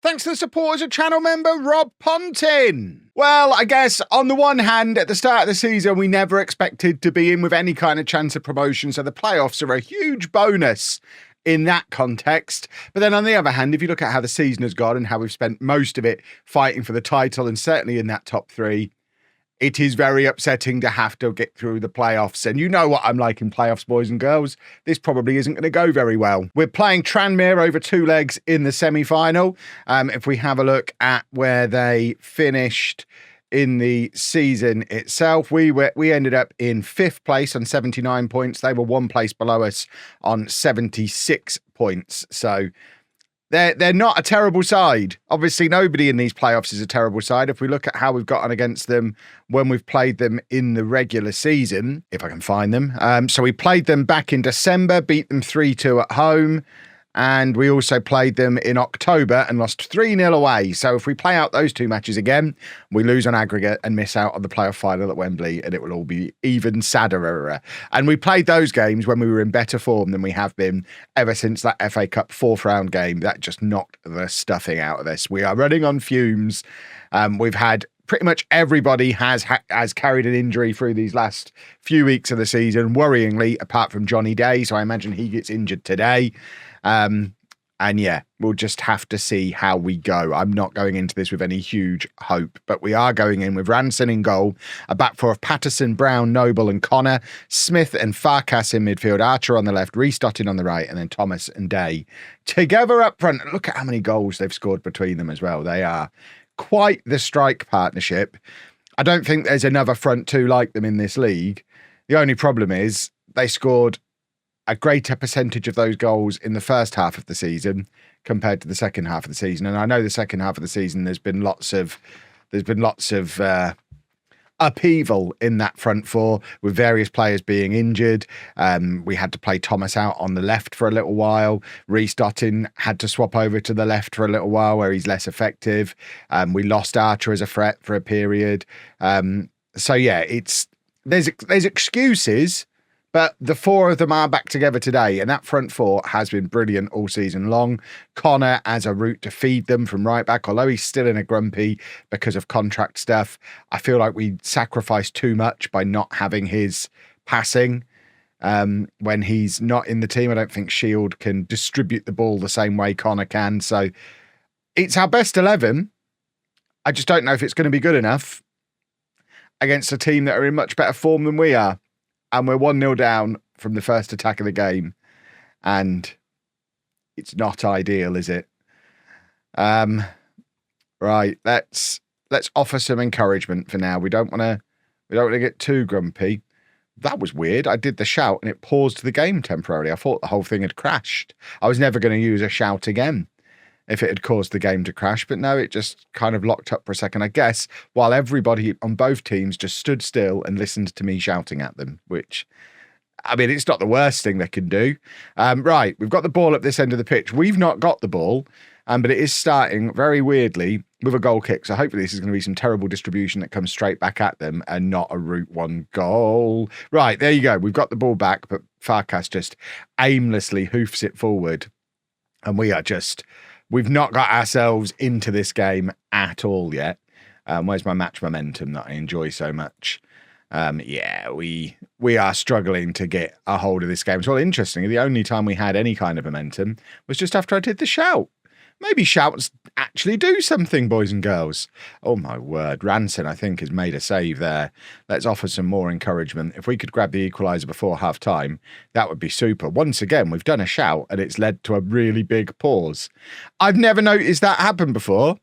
Thanks to the support as a channel member, Rob Pontin. Well, I guess on the one hand, at the start of the season, we never expected to be in with any kind of chance of promotion, so the playoffs are a huge bonus in that context. But then on the other hand, if you look at how the season has gone and how we've spent most of it fighting for the title and certainly in that top three, it is very upsetting to have to get through the playoffs. And you know what I'm like in playoffs, boys and girls. This probably isn't going to go very well. We're playing Tranmere over 2 legs in the semi-final. If we have a look at where they finished in the season itself, we ended up in 5th place on 79 points. They were 1 place below us on 76 points. So they're not a terrible side. Obviously, nobody in these playoffs is a terrible side. If we look at how we've gotten against them when we've played them in the regular season, if I can find them. So we played them back in December, beat them 3-2 at home. And we also played them in October and lost 3-0 away. So if we play out those 2 matches again, we lose on aggregate and miss out on the playoff final at Wembley, and it will all be even sadder. And we played those games when we were in better form than we have been ever since that FA Cup 4th round game. That just knocked the stuffing out of us. We are running on fumes. We've had pretty much everybody has carried an injury through these last few weeks of the season, worryingly, apart from Johnny Day. So I imagine he gets injured today. And yeah, we'll just have to see how we go. I'm not going into this with any huge hope, but we are going in with Ranson in goal, a back four of Patterson, Brown, Noble and Connor, Smith and Farkas in midfield, Archer on the left, Restotting on the right, and then Thomas and Day together up front. Look at how many goals they've scored between them as well. They are quite the strike partnership. I don't think there's another front two like them in this league. The only problem is they scored a greater percentage of those goals in the first half of the season compared to the second half of the season. And I know the second half of the season, there's been lots of upheaval in that front four with various players being injured. We had to play Thomas out on the left for a little while. Restotting had to swap over to the left for a little while where he's less effective. We lost Archer as a threat for a period. So yeah, there's excuses, but the 4 of them are back together today, and that front 4 has been brilliant all season long. Connor as a route to feed them from right back, although he's still in a grumpy because of contract stuff. I feel like we sacrificed too much by not having his passing. When he's not in the team, I don't think Shield can distribute the ball the same way Connor can. So it's our best 11. I just don't know if it's going to be good enough against a team that are in much better form than we are. And we're 1-0 down from the first attack of the game. And it's not ideal, is it? Right, let's offer some encouragement for now. We don't want to get too grumpy. That was weird. I did the shout and it paused the game temporarily. I thought the whole thing had crashed. I was never going to use a shout again if it had caused the game to crash, but no, it just kind of locked up for a second, I guess, while everybody on both teams just stood still and listened to me shouting at them, which, I mean, it's not the worst thing they can do. Right, we've got the ball at this end of the pitch. We've not got the ball, but it is starting very weirdly with a goal kick, so hopefully this is going to be some terrible distribution that comes straight back at them and not a Route 1 goal. Right, there you go. We've got the ball back, but Farkas just aimlessly hoofs it forward, and we've not got ourselves into this game at all yet. Where's my match momentum that I enjoy so much? Yeah, we are struggling to get a hold of this game. So, interestingly, the only time we had any kind of momentum was just after I did the shout. Maybe shouts actually do something, boys and girls. Oh, my word. Ranson, I think, has made a save there. Let's offer some more encouragement. If we could grab the equaliser before half-time, that would be super. Once again, we've done a shout, and it's led to a really big pause. I've never noticed that happen before.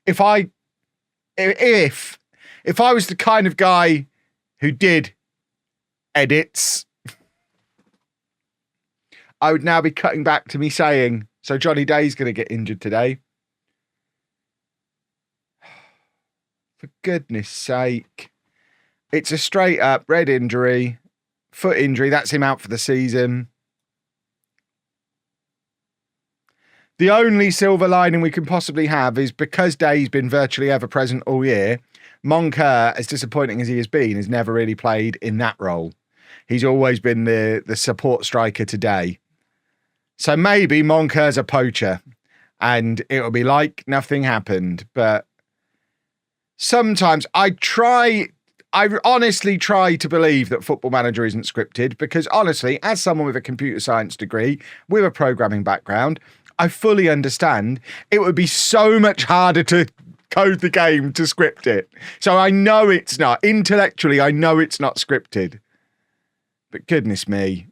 If I was the kind of guy who did edits, I would now be cutting back to me saying, so Johnny Day's going to get injured today. For goodness sake. It's a straight up red injury, foot injury. That's him out for the season. The only silver lining we can possibly have is because Day's been virtually ever present all year, Moncur, as disappointing as he has been, has never really played in that role. He's always been the support striker today. So maybe Monker's a poacher and it'll be like nothing happened. But sometimes I honestly try to believe that Football Manager isn't scripted because honestly, as someone with a computer science degree, with a programming background, I fully understand it would be so much harder to code the game to script it. So I know it's not. Intellectually, I know it's not scripted. But goodness me,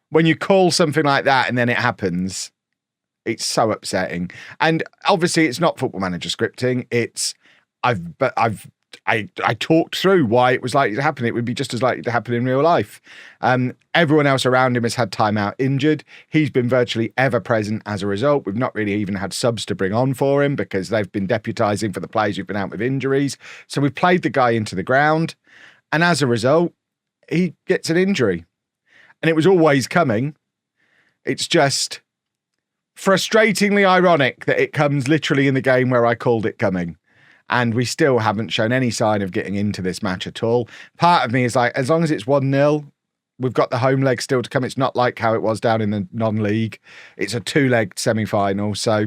when you call something like that and then it happens, it's so upsetting. And obviously it's not Football Manager scripting. I talked through why it was likely to happen. It would be just as likely to happen in real life. Everyone else around him has had time out injured. He's been virtually ever present as a result. We've not really even had subs to bring on for him because they've been deputising for the players who've been out with injuries. So we've played the guy into the ground. And as a result, he gets an injury. And it was always coming. It's just frustratingly ironic that it comes literally in the game where I called it coming. And we still haven't shown any sign of getting into this match at all. Part of me is like, as long as it's 1-0, we've got the home leg still to come. It's not like how it was down in the non-league. It's a 2-legged semi-final. So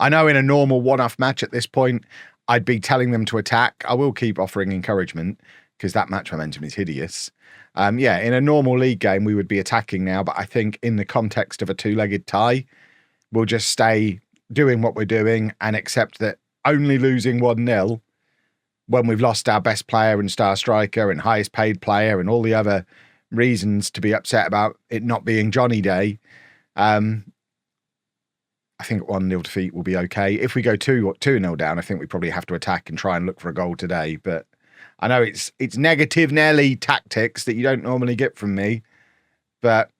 I know in a normal one-off match at this point, I'd be telling them to attack. I will keep offering encouragement because that match momentum is hideous. In a normal league game, we would be attacking now. But I think in the context of a 2-legged tie, we'll just stay doing what we're doing and accept that only losing 1-0 when we've lost our best player and star striker and highest paid player and all the other reasons to be upset about it not being Johnny Day. I think 1-0 defeat will be okay. If we go 2-0 down, I think we probably have to attack and try and look for a goal today. But I know it's negative Nelly tactics that you don't normally get from me, but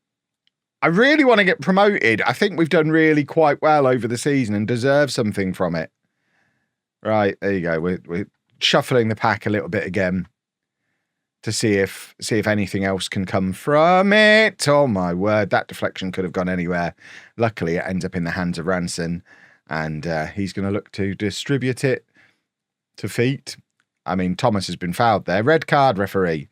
I really want to get promoted. I think we've done really quite well over the season and deserve something from it. Right, there you go. We're shuffling the pack a little bit again to see if anything else can come from it. Oh my word, that deflection could have gone anywhere. Luckily, it ends up in the hands of Ranson, and he's going to look to distribute it to feet. I mean, Thomas has been fouled there. Red card, referee.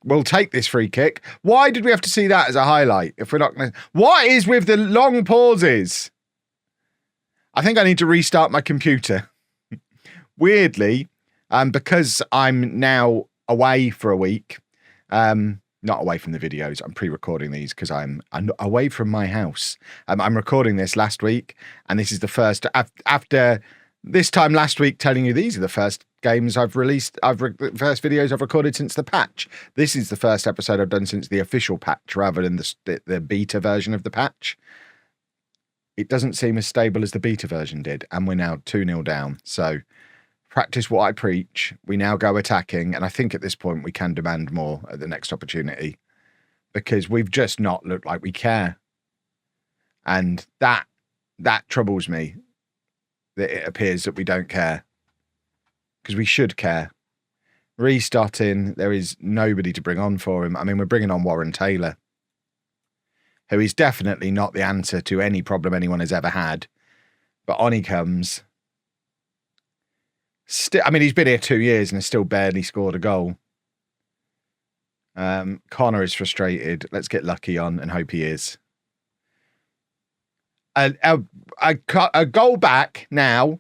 We'll take this free kick. Why did we have to see that as a highlight? If we're not going to... What is with the long pauses? I think I need to restart my computer. Weirdly, because I'm now away for a week, not away from the videos, I'm pre-recording these because I'm away from my house. I'm recording this last week, and this is the first, after this time last week telling you these are the first games I've released, first videos I've recorded since the patch. This is the first episode I've done since the official patch rather than the beta version of the patch. It doesn't seem as stable as the beta version did, and we're now 2-0 down, so... Practice what I preach. We now go attacking, and I think at this point we can demand more at the next opportunity because we've just not looked like we care, and that troubles me. That it appears that we don't care because we should care. Restarting, there is nobody to bring on for him. I mean, we're bringing on Warren Taylor, who is definitely not the answer to any problem anyone has ever had, but on he comes. He's been here 2 years and has still barely scored a goal. Connor is frustrated. Let's get Lucky on and hope he is. A goal back now.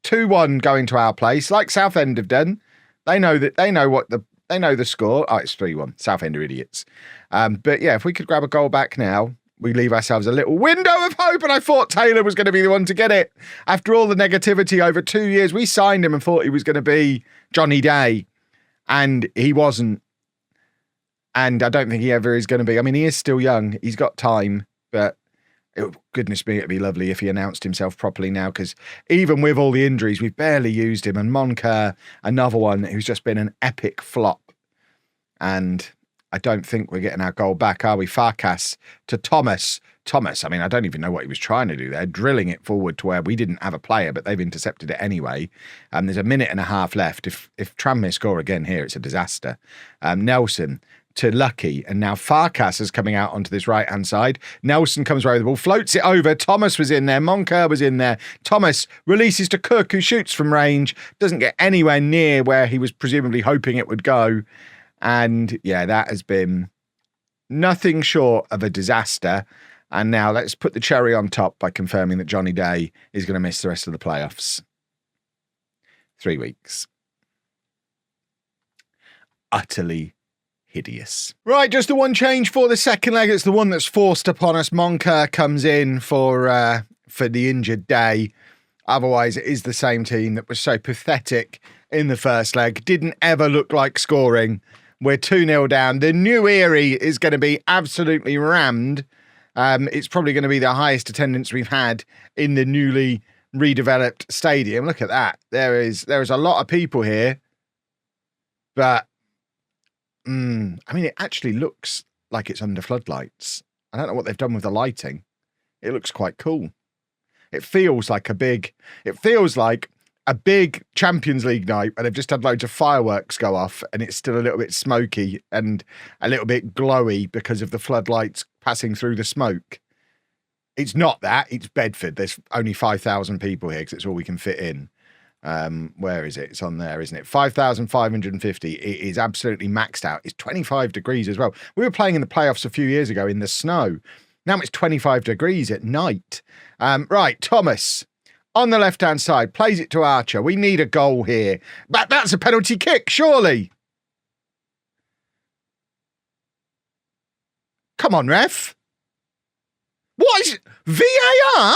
2-1 going to our place, like Southend have done. They know the score. Oh, it's 3-1. Southend are idiots. But yeah, if we could grab a goal back now, we leave ourselves a little window of hope, and I thought Taylor was going to be the one to get it. After all the negativity over 2 years, we signed him and thought he was going to be Johnny Day, and he wasn't. And I don't think he ever is going to be. I mean, he is still young. He's got time, but goodness me, it'd be lovely if he announced himself properly now, because even with all the injuries, we've barely used him. And Monker, another one who's just been an epic flop. And I don't think we're getting our goal back, are we? Farkas to Thomas. I mean, I don't even know what he was trying to do there, drilling it forward to where we didn't have a player, but they've intercepted it anyway. There's a minute and a half left. If Tranmere score again here, it's a disaster. Nelson to Lucky, and now Farkas is coming out onto this right-hand side. Nelson comes right with the ball, floats it over. Thomas was in there. Monker was in there. Thomas releases to Cook, who shoots from range, doesn't get anywhere near where he was presumably hoping it would go. And yeah, that has been nothing short of a disaster. And now let's put the cherry on top by confirming that Johnny Day is going to miss the rest of the playoffs. 3 weeks. Utterly hideous. Right, just the one change for the second leg. It's the one that's forced upon us. Moncur comes in for the injured Day. Otherwise, it is the same team that was so pathetic in the first leg. Didn't ever look like scoring. We're 2-0 down. The new Erie is going to be absolutely rammed. It's probably going to be the highest attendance we've had in the newly redeveloped stadium. Look at that. There is a lot of people here. But, I mean, it actually looks like it's under floodlights. I don't know what they've done with the lighting. It looks quite cool. It feels like a big Champions League night where they've just had loads of fireworks go off and it's still a little bit smoky and a little bit glowy because of the floodlights passing through the smoke. It's not that. It's Bedford. There's only 5,000 people here because it's all we can fit in. Where is it? It's on there, isn't it? 5,550. It is absolutely maxed out. It's 25 degrees as well. We were playing in the playoffs a few years ago in the snow. Now it's 25 degrees at night. Right, Thomas on the left-hand side plays it to Archer. We need a goal here. But that's a penalty kick, surely. Come on, ref. What is it? VAR?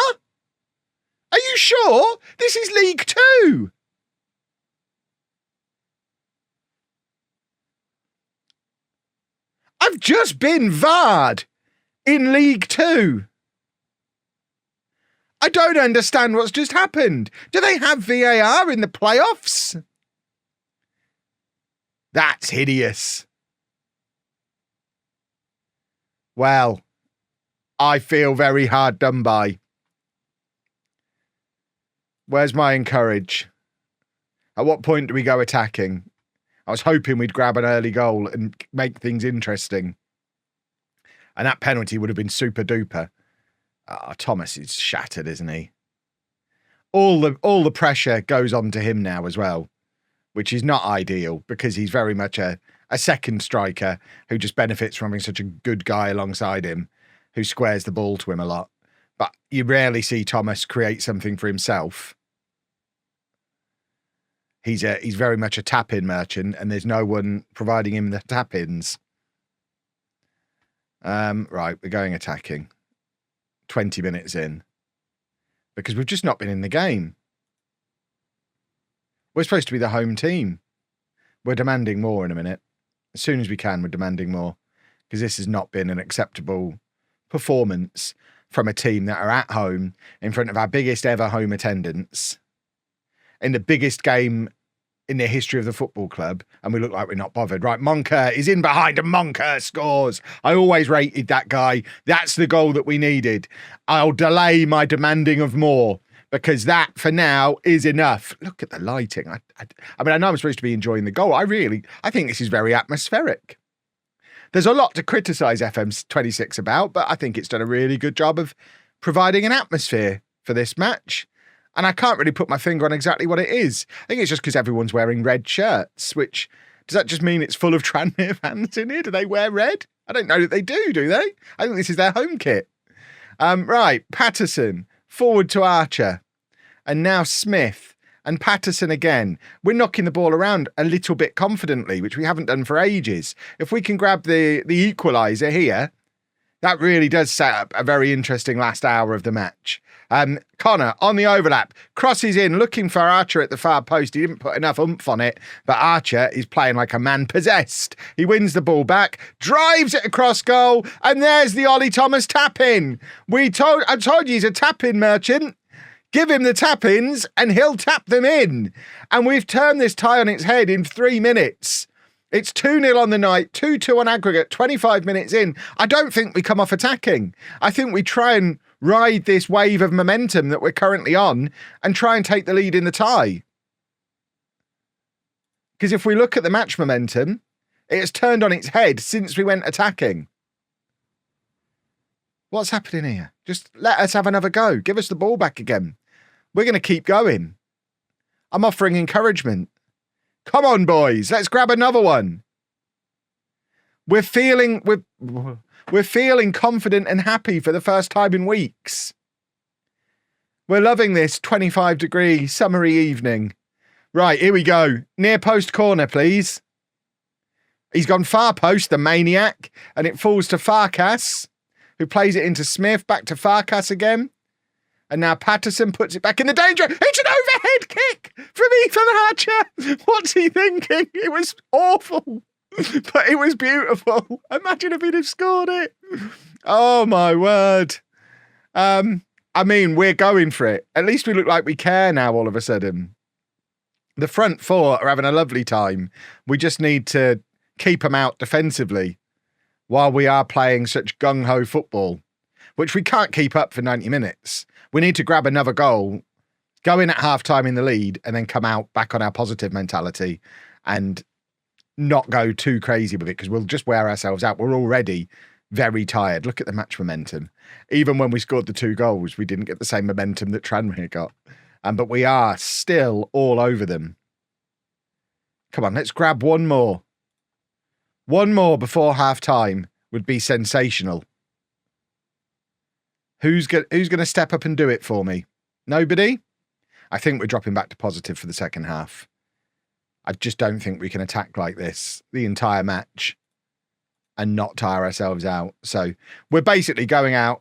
Are you sure? This is League Two. I've just been VAR'd in League Two. I don't understand what's just happened. Do they have VAR in the playoffs? That's hideous. Well, I feel very hard done by. Where's my encourage? At what point do we go attacking? I was hoping we'd grab an early goal and make things interesting. And that penalty would have been super duper. Thomas is shattered, isn't he? All the pressure goes on to him now as well, which is not ideal because he's very much a second striker who just benefits from having such a good guy alongside him who squares the ball to him a lot. But you rarely see Thomas create something for himself. He's very much a tap-in merchant and there's no one providing him the tap-ins. Right, we're going attacking. 20 minutes in. Because we've just not been in the game. We're supposed to be the home team. We're demanding more in a minute. As soon as we can, we're demanding more. Because this has not been an acceptable performance from a team that are at home in front of our biggest ever home attendance. In the biggest game in the history of the football club, and we look like we're not bothered. Right, Moncur is in behind and Moncur scores. I always rated that guy. That's the goal that we needed. I'll delay my demanding of more because that, for now, is enough. Look at the lighting. I mean, I know I'm supposed to be enjoying the goal. I think this is very atmospheric. There's a lot to criticise FM26 about, but I think it's done a really good job of providing an atmosphere for this match. And I can't really put my finger on exactly what it is. I think it's just because everyone's wearing red shirts, which, does that just mean it's full of Tranmere fans in here? Do they wear red? I don't know that they do they? I think this is their home kit. Right, Patterson, forward to Archer. And now Smith and Patterson again. We're knocking the ball around a little bit confidently, which we haven't done for ages. If we can grab the equaliser here, that really does set up a very interesting last hour of the match. Connor on the overlap, crosses in, looking for Archer at the far post. He didn't put enough oomph on it, but Archer is playing like a man possessed. He wins the ball back, drives it across goal, and there's the Ollie Thomas tap-in. I told you he's a tap-in merchant. Give him the tap-ins, and he'll tap them in. And we've turned this tie on its head in 3 minutes. It's 2-0 on the night, 2-2 on aggregate, 25 minutes in. I don't think we come off attacking. I think we try and ride this wave of momentum that we're currently on and try and take the lead in the tie. Because if we look at the match momentum, it has turned on its head since we went attacking. What's happening here? Just let us have another go. Give us the ball back again. We're going to keep going. I'm offering encouragement. Come on, boys. Let's grab another one. We're feeling We're feeling confident and happy for the first time in weeks. We're loving this 25-degree summery evening. Right, here we go. Near post corner, please. He's gone far post, the maniac, and it falls to Farkas, who plays it into Smith, back to Farkas again. And now Patterson puts it back in the danger. It's an overhead kick from Ethan Archer. What's he thinking? It was awful, but it was beautiful. Imagine if he'd have scored it. Oh, my word. I mean, we're going for it. At least we look like we care now all of a sudden. The front four are having a lovely time. We just need to keep them out defensively while we are playing such gung-ho football, which we can't keep up for 90 minutes. We need to grab another goal, go in at half-time in the lead, and then come out back on our positive mentality and not go too crazy with it, because we'll just wear ourselves out. We're already very tired. Look at the match momentum. Even when we scored the 2 goals, we didn't get the same momentum that Tranmere got. But we are still all over them. Come on, let's grab one more. One more before half-time would be sensational. Who's going to step up and do it for me? Nobody? I think we're dropping back to positive for the second half. I just don't think we can attack like this the entire match and not tire ourselves out. So we're basically going out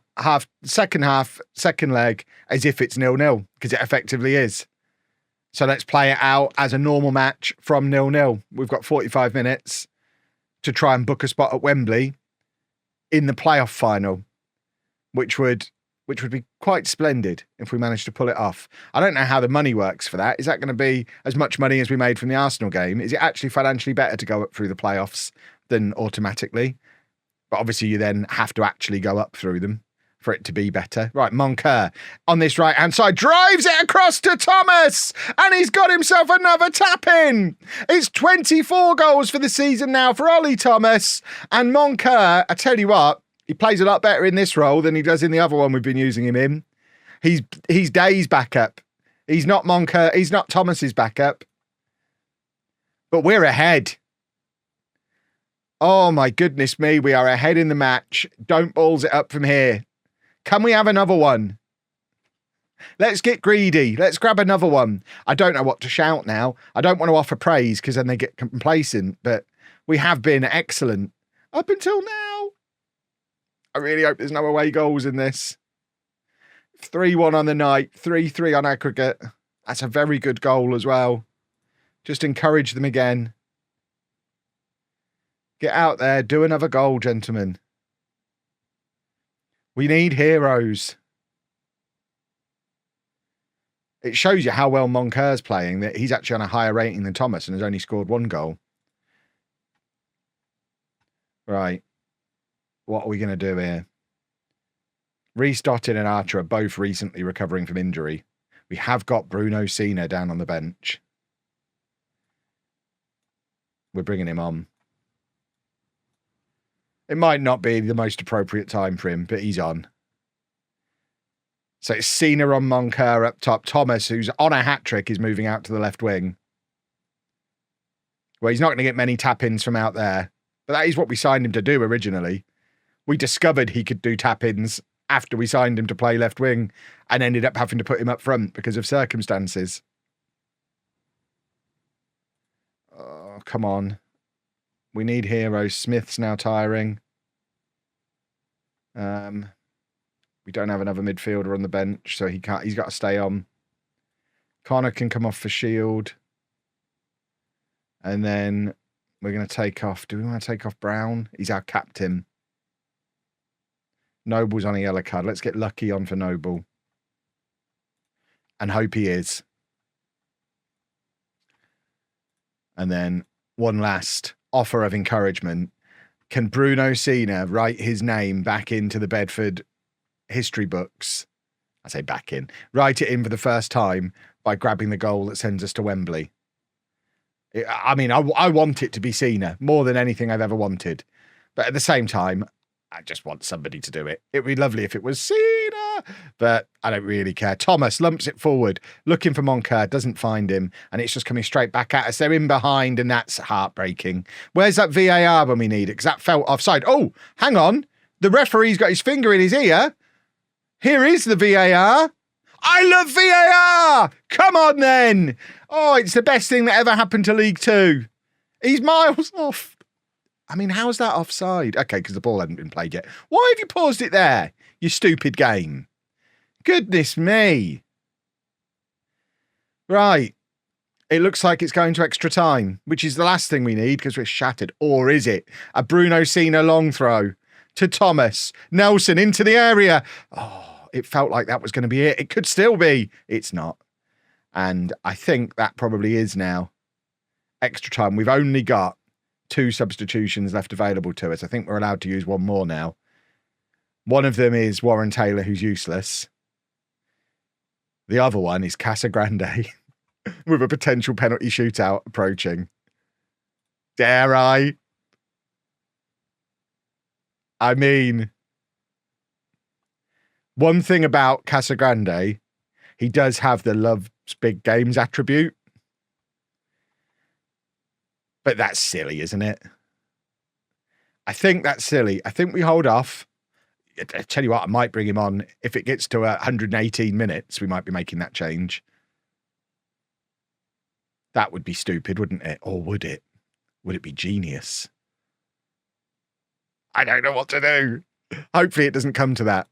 second half, second leg, as if it's 0-0, because it effectively is. So let's play it out as a normal match from 0-0. We've got 45 minutes to try and book a spot at Wembley in the playoff final, which would be quite splendid if we managed to pull it off. I don't know how the money works for that. Is that going to be as much money as we made from the Arsenal game? Is it actually financially better to go up through the playoffs than automatically? But obviously you then have to actually go up through them for it to be better. Right, Moncur on this right-hand side drives it across to Thomas, and he's got himself another tap-in. It's 24 goals for the season now for Ollie Thomas, and Moncur, I tell you what, he plays a lot better in this role than he does in the other one we've been using him in. He's Day's backup. He's not Moncur. He's not Thomas's backup. But we're ahead. Oh my goodness me, we are ahead in the match. Don't balls it up from here. Can we have another one? Let's get greedy. Let's grab another one. I don't know what to shout now. I don't want to offer praise because then they get complacent, but we have been excellent up until now. I really hope there's no away goals in this. 3-1 on the night, 3-3 on aggregate. That's a very good goal as well. Just encourage them again. Get out there, do another goal, gentlemen. We need heroes. It shows you how well Moncur's playing, that he's actually on a higher rating than Thomas and has only scored 1 goal. Right. What are we going to do here? Reece Dottin and Archer are both recently recovering from injury. We have got Bruno Sena down on the bench. We're bringing him on. It might not be the most appropriate time for him, but he's on. So it's Sena on Moncur up top. Thomas, who's on a hat-trick, is moving out to the left wing. Well, he's not going to get many tap-ins from out there. But that is what we signed him to do originally. We discovered he could do tap-ins after we signed him to play left wing and ended up having to put him up front because of circumstances. Oh, come on. We need heroes. Smith's now tiring. We don't have another midfielder on the bench, so he's got to stay on. Connor can come off for Shield. And then we're going to take off. Do we want to take off Brown? He's our captain. Noble's on a yellow card. Let's get Lucky on for Noble. And hope he is. And then one last offer of encouragement. Can Bruno Sena write his name back into the Bedford history books? I say back in. Write it in for the first time by grabbing the goal that sends us to Wembley. I mean, I want it to be Sena more than anything I've ever wanted. But at the same time, I just want somebody to do it. It would be lovely if it was Sena, but I don't really care. Thomas lumps it forward, looking for Moncur, doesn't find him, and it's just coming straight back at us. They're in behind, and that's heartbreaking. Where's that VAR when we need it? Because that felt offside. Oh, hang on. The referee's got his finger in his ear. Here is the VAR. I love VAR! Come on then! Oh, it's the best thing that ever happened to League Two. He's miles off. I mean, how's that offside? Okay, because the ball hadn't been played yet. Why have you paused it there, you stupid game? Goodness me. Right. It looks like it's going to extra time, which is the last thing we need because we're shattered. Or is it? A Bruno Sena long throw to Thomas. Nelson into the area. Oh, it felt like that was going to be it. It could still be. It's not. And I think that probably is now. Extra time. We've only got 2 substitutions left available to us. I think we're allowed to use one more now. One of them is Warren Taylor, who's useless. The other one is Casagrande with a potential penalty shootout approaching. Dare I? I mean, one thing about Casagrande, he does have the loves big games attribute. But that's silly, isn't it? I think that's silly. I think we hold off. I tell you what, I might bring him on. If it gets to 118 minutes, we might be making that change. That would be stupid, wouldn't it? Or would it? Would it be genius? I don't know what to do. Hopefully it doesn't come to that.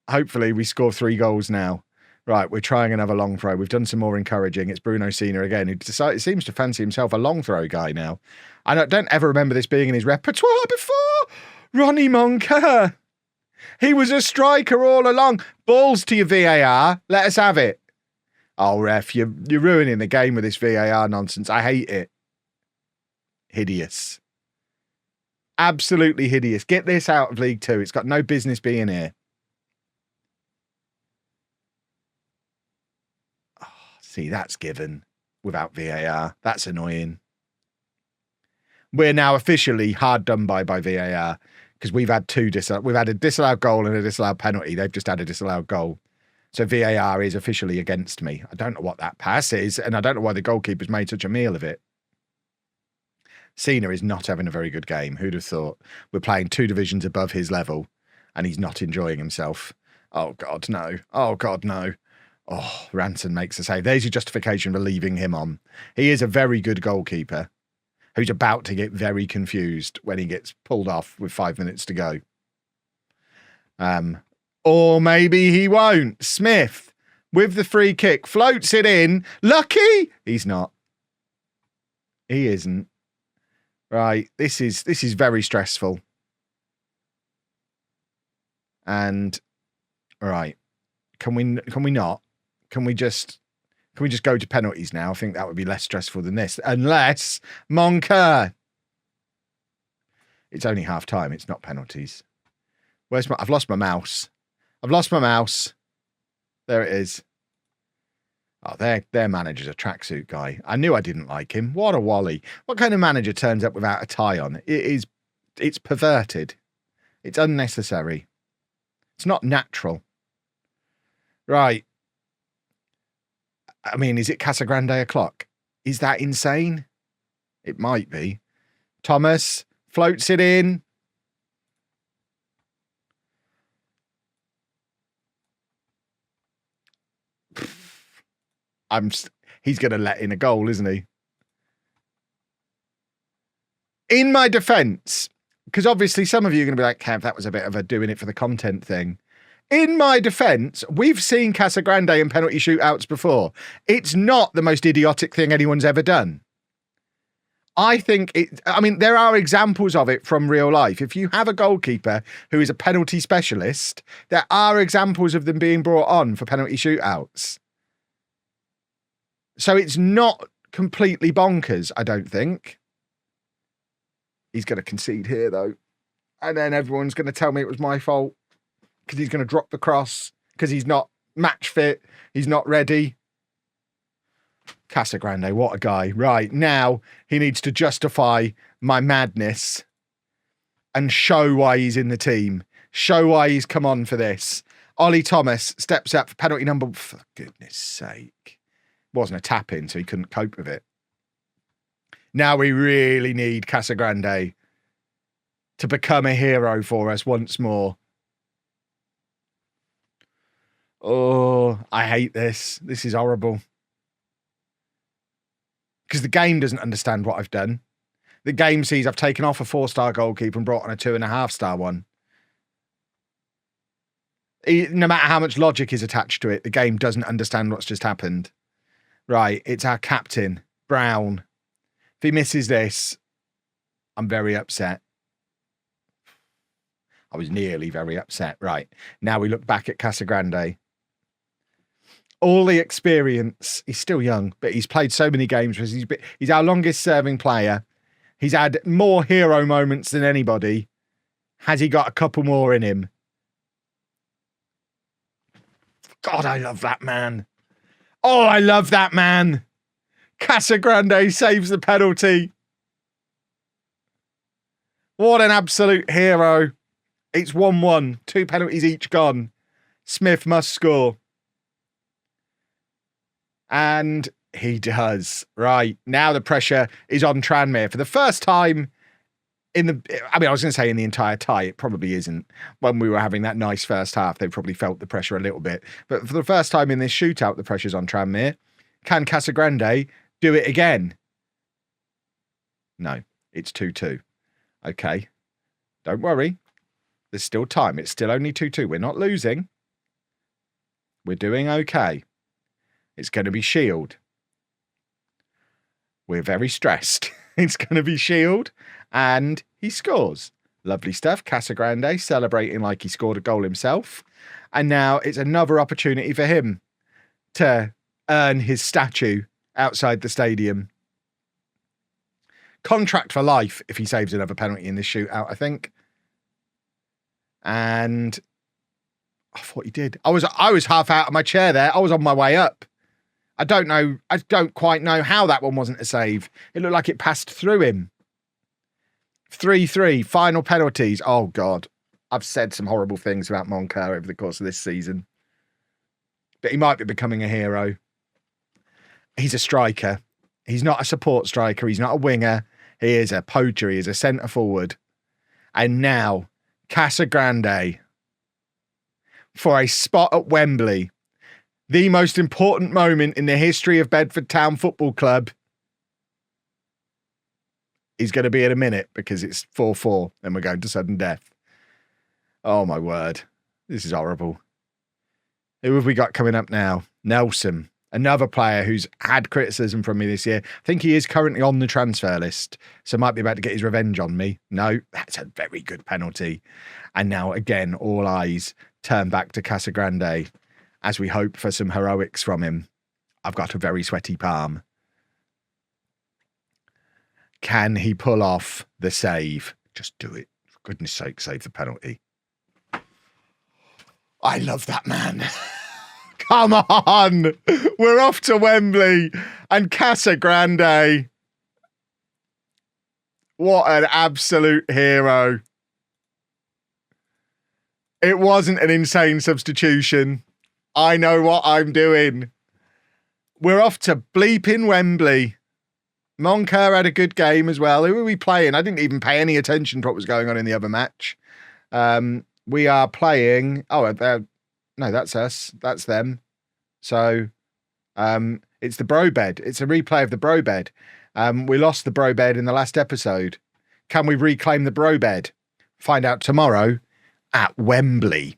Hopefully we score 3 goals now. Right, we're trying another long throw. We've done some more encouraging. It's Bruno Sena again, who seems to fancy himself a long throw guy now. I don't ever remember this being in his repertoire before. Ronnie Monker. He was a striker all along. Balls to your VAR. Let us have it. Oh, ref, you're ruining the game with this VAR nonsense. I hate it. Hideous. Absolutely hideous. Get this out of League Two. It's got no business being here. Oh, see, that's given without VAR. That's annoying. We're now officially hard done by VAR because we've had we've had a disallowed goal and a disallowed penalty. They've just had a disallowed goal. So VAR is officially against me. I don't know what that pass is, and I don't know why the goalkeeper's made such a meal of it. Sena is not having a very good game. Who'd have thought? We're playing 2 divisions above his level, and he's not enjoying himself. Oh, God, no. Oh, God, no. Oh, Ranson makes a save. There's your justification for leaving him on. He is a very good goalkeeper who's about to get very confused when he gets pulled off with 5 minutes to go. Or maybe he won't. Smith, with the free kick, floats it in. Lucky? He's not. He isn't. Right, this is very stressful. And right, can we not? Can we just go to penalties now? I think that would be less stressful than this. Unless Monker. It's only half time. It's not penalties. I've lost my mouse. I've lost my mouse. There it is. Oh, their manager's a tracksuit guy. I knew I didn't like him. What a wally. What kind of manager turns up without a tie on? It's perverted. It's unnecessary. It's not natural. Right. I mean, is it Casagrande o'clock? Is that insane? It might be. Thomas floats it in. He's going to let in a goal, isn't he? In my defence, because obviously some of you are going to be like, Kev, that was a bit of a doing it for the content thing. In my defence, we've seen Casagrande in penalty shootouts before. It's not the most idiotic thing anyone's ever done. I think there are examples of it from real life. If you have a goalkeeper who is a penalty specialist, there are examples of them being brought on for penalty shootouts. So it's not completely bonkers, I don't think. He's going to concede here, though. And then everyone's going to tell me it was my fault because he's going to drop the cross because he's not match fit. He's not ready. Casagrande, what a guy. Right, now he needs to justify my madness and show why he's in the team. Show why he's come on for this. Ollie Thomas steps up for penalty number... For goodness sake. Wasn't a tap-in, so he couldn't cope with it. Now we really need Casagrande to become a hero for us once more. Oh, I hate this. This is horrible. Because the game doesn't understand what I've done. The game sees I've taken off a 4-star goalkeeper and brought on a 2.5-star one. No matter how much logic is attached to it, the game doesn't understand what's just happened. Right, it's our captain, Brown. If he misses this, I'm very upset. I was nearly very upset. Right, now we look back at Casagrande. All the experience, he's still young, but he's played so many games. He's our longest serving player. He's had more hero moments than anybody. Has he got a couple more in him? God, I love that man. Oh, I love that man. Casagrande saves the penalty. What an absolute hero. It's 1-1. 2 penalties each gone. Smith must score. And he does. Right. Now the pressure is on Tranmere. For the first time I was going to say in the entire tie, it probably isn't. When we were having that nice first half, they probably felt the pressure a little bit. But for the first time in this shootout, the pressure's on Tranmere. Can Casagrande do it again? No, it's 2-2. Okay. Don't worry. There's still time. It's still only 2-2. We're not losing. We're doing okay. It's going to be Shield. We're very stressed. It's going to be Shield. And he scores. Lovely stuff. Casagrande celebrating like he scored a goal himself. And now it's another opportunity for him to earn his statue outside the stadium. Contract for life if he saves another penalty in this shootout, I think. And I thought he did. I was half out of my chair there. I was on my way up. I don't quite know how that one wasn't a save. It looked like it passed through him. 3-3, final penalties. Oh, God. I've said some horrible things about Moncur over the course of this season. But he might be becoming a hero. He's a striker. He's not a support striker. He's not a winger. He is a poacher. He is a centre forward. And now, Casagrande, for a spot at Wembley, the most important moment in the history of Bedford Town Football Club, is going to be in a minute because it's 4-4 and we're going to sudden death. Oh, my word. This is horrible. Who have we got coming up now? Nelson, another player who's had criticism from me this year. I think he is currently on the transfer list, so might be about to get his revenge on me. No, that's a very good penalty. And now, again, all eyes turn back to Casagrande as we hope for some heroics from him. I've got a very sweaty palm. Can he pull off the save? Just do it. For goodness sake, save the penalty. I love that man. Come on. We're off to Wembley. And Casagrande. What an absolute hero. It wasn't an insane substitution. I know what I'm doing. We're off to bleeping Wembley. Moncur had a good game as well. Who are we playing? I didn't even pay any attention to what was going on in the other match. We are playing... Oh, no, that's us. That's them. So it's the bro bed. It's a replay of the bro bed. We lost the bro bed in the last episode. Can we reclaim the bro bed? Find out tomorrow at Wembley.